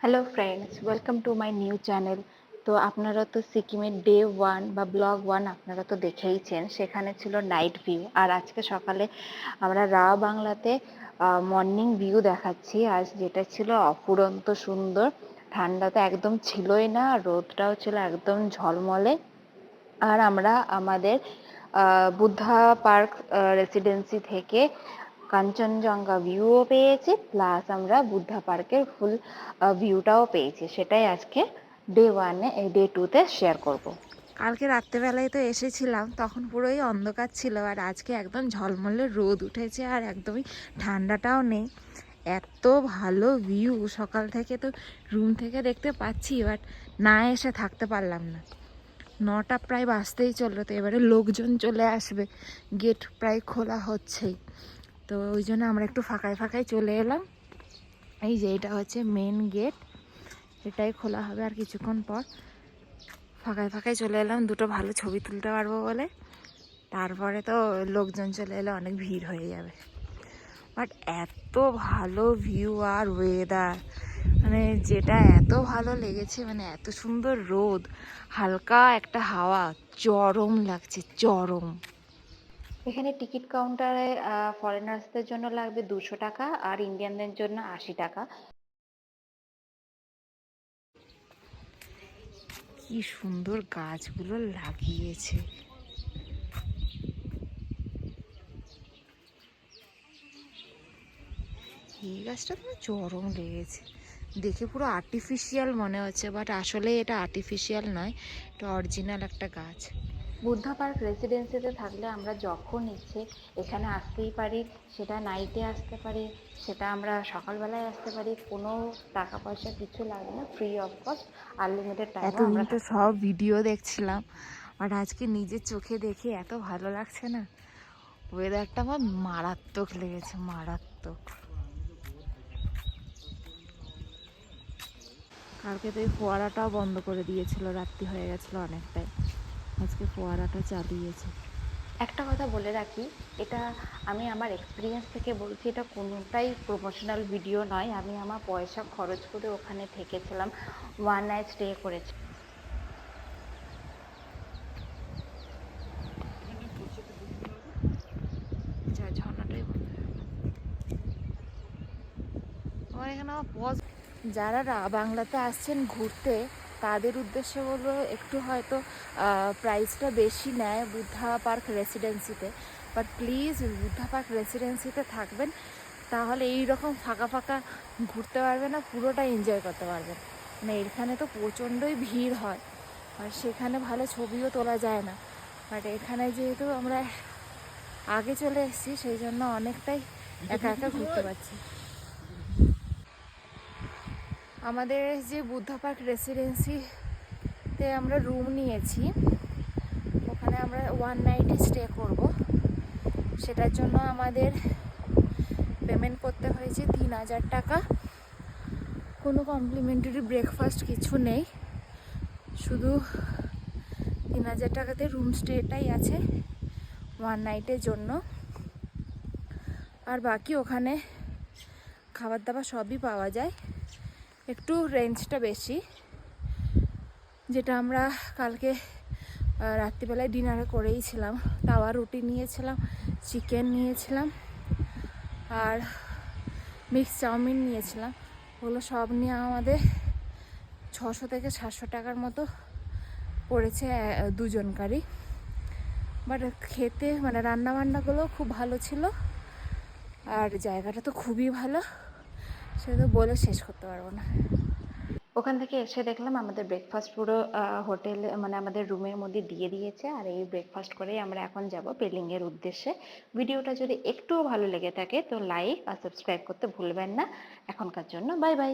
Hello friends, welcome to my new channel. তো আপনারা তো সিকিমের ডে 1 বা ব্লগ 1 আপনারা তো দেখেইছেন, সেখানে ছিল নাইট ভিউ। আর আজকে সকালে আমরা রা বাংলাতে মর্নিং ভিউ দেখাচ্ছি। আজ যেটা ছিল অফুরন্ত সুন্দর, ঠান্ডা তো একদম ছিলই না, রোদটাও ছিল একদম ঝলমলে। আর আমরা আমাদের বুদ্ধা পার্ক রেসিডেন্সি থেকে কাঞ্চনজঙ্ঘা ভিউও পেয়েছি, প্লাস আমরা বুদ্ধা পার্কের ফুল ভিউটাও পেয়েছি। সেটাই আজকে ডে 1-এ ডে 2-তে শেয়ার করব। কালকে রাত্রেবেলায় তো এসেছিলাম, তখন পুরোই অন্ধকার ছিল, আর আজকে একদম ঝলমলে রোদ উঠেছে আর একদমই ঠান্ডাটাও নেই। এত ভালো ভিউ, সকাল থেকে তো রুম থেকে দেখতে পাচ্ছি, বাট না এসে থাকতে পারলাম না। 9টা প্রায় বাজতেই চললো, তো এবারে লোকজন চলে আসবে, গেট প্রায় খোলা হচ্ছেই। তো ওই জন্য আমরা একটু ফাঁকায় ফাঁকায় চলে এলাম। এই যে এটা হচ্ছে মেন গেট, এটাই খোলা হবে আর কিছুক্ষণ পর। ফাঁকায় ফাঁকায় চলে এলাম দুটো ভালো ছবি তুলতে পারবো বলে। তারপরে তো লোকজন চলে এলে অনেক ভিড় হয়ে যাবে। বাট এত ভালো ভিউ আর ওয়েদার, মানে যেটা এত ভালো লেগেছে, মানে এত সুন্দর রোদ, হালকা একটা হাওয়া, চরম লাগছে, চরম। এখানে টিকিট কাউন্টারে ফরেনার্সদের জন্য লাগবে 200 টাকা, আর ইন্ডিয়ানদের জন্য 80 টাকা। কি সুন্দর গাছগুলো লাগিয়েছে। এই গাছটা তো চরম লেগেছে, দেখে পুরো আর্টিফিশিয়াল মনে হচ্ছে, বাট আসলে এটা আর্টিফিশিয়াল নয়, এটা অরিজিনাল একটা গাছ। বুদ্ধা পার্ক রেসিডেন্সিতে থাকলে আমরা যখন ইচ্ছে এখানে আসতেই পারি। সেটা নাইটে আসতে পারি, সেটা আমরা সকালবেলায় আসতে পারি, কোনো টাকা পয়সা কিছু লাগে না, ফ্রি অফ কস্ট, আনলিমিটেড টাইমও এতদিন আমরা তো থাকতে সব পারি। ভিডিও দেখছিলাম, আর আজকে নিজের চোখে দেখে এত ভালো লাগছে না। ওয়েদারটা আমার মারাত্মক লেগেছে, মারাত্মক। কালকে তো এই ফোয়ারাটাও বন্ধ করে দিয়েছিল, রাত্রি হয়ে গেছিলো অনেকটাই, আজকে ফোয়ারাটা চালিয়েছে। একটা কথা বলে রাখি, এটা আমি আমার এক্সপিরিয়েন্স থেকে বলছি, এটা কোনোটাই প্রমোশনাল ভিডিও নয়। আমি আমার পয়সা খরচ করে ওখানে থেকেছিলাম, 1 নাইট স্টে করেছি। আচ্ছা, ঝর্ণাটাই বন্ধ হয়ে গেল। আমার এখানে আমার পজ। যারা বাংলাতে আসছেন ঘুরতে, তাদের উদ্দেশ্যে বলবো, একটু হয়তো প্রাইসটা বেশি নেয় বুদ্ধা পার্ক রেসিডেন্সিতে, বাট প্লিজ বুদ্ধা পার্ক রেসিডেন্সিতে থাকবেন, তাহলে এই রকম ফাঁকা ফাঁকা ঘুরতে পারবেন না, পুরোটা এনজয় করতে পারবেন। মানে এখানে তো প্রচণ্ডই ভিড় হয়, আর সেখানে ভালো ছবিও তোলা যায় না। বাট এখানে যেহেতু আমরা আগে চলে এসেছি, সেই জন্য অনেকটাই একা একা ঘুরতে পারছি। আমাদের যে বুদ্ধা পার্ক রেসিডেন্সিতে আমরা রুম নিয়েছি, ওখানে আমরা 1 নাইটে স্টে করব। সেটার জন্য আমাদের পেমেন্ট করতে হয়েছে 3000 টাকা। কোনো কমপ্লিমেন্টারি ব্রেকফাস্ট কিছু নেই, শুধু 3000 টাকাতে রুম স্টেটাই আছে 1 নাইটের জন্য। আর বাকি ওখানে খাবার দাবার সবই পাওয়া যায়, একটু রেঞ্জটা বেশি। যেটা আমরা কালকে রাত্রিবেলায় ডিনারে করেইছিলাম, তাওয়া রুটি নিয়েছিলাম, চিকেন নিয়েছিলাম, আর মিক্স চাউমিন নিয়েছিলাম। ওগুলো সব নিয়ে আমাদের 600 থেকে 700 টাকার মতো পড়েছে দুজনকারই। বাট খেতে মানে রান্নাবান্নাগুলো খুব ভালো ছিল, আর জায়গাটা তো খুবই ভালো, সেটা তো বলে শেষ করতে পারবো না। ওখান থেকে এসে দেখলাম আমাদের ব্রেকফাস্ট পুরো হোটেলে, মানে আমাদের রুমের মধ্যে দিয়ে দিয়েছে। আর এই ব্রেকফাস্ট করেই আমরা এখন যাব পেলিংয়ের উদ্দেশ্যে। ভিডিওটা যদি একটুও ভালো লেগে থাকে তো লাইক আর সাবস্ক্রাইব করতে ভুলবেন না। এখনকার জন্য বাই বাই।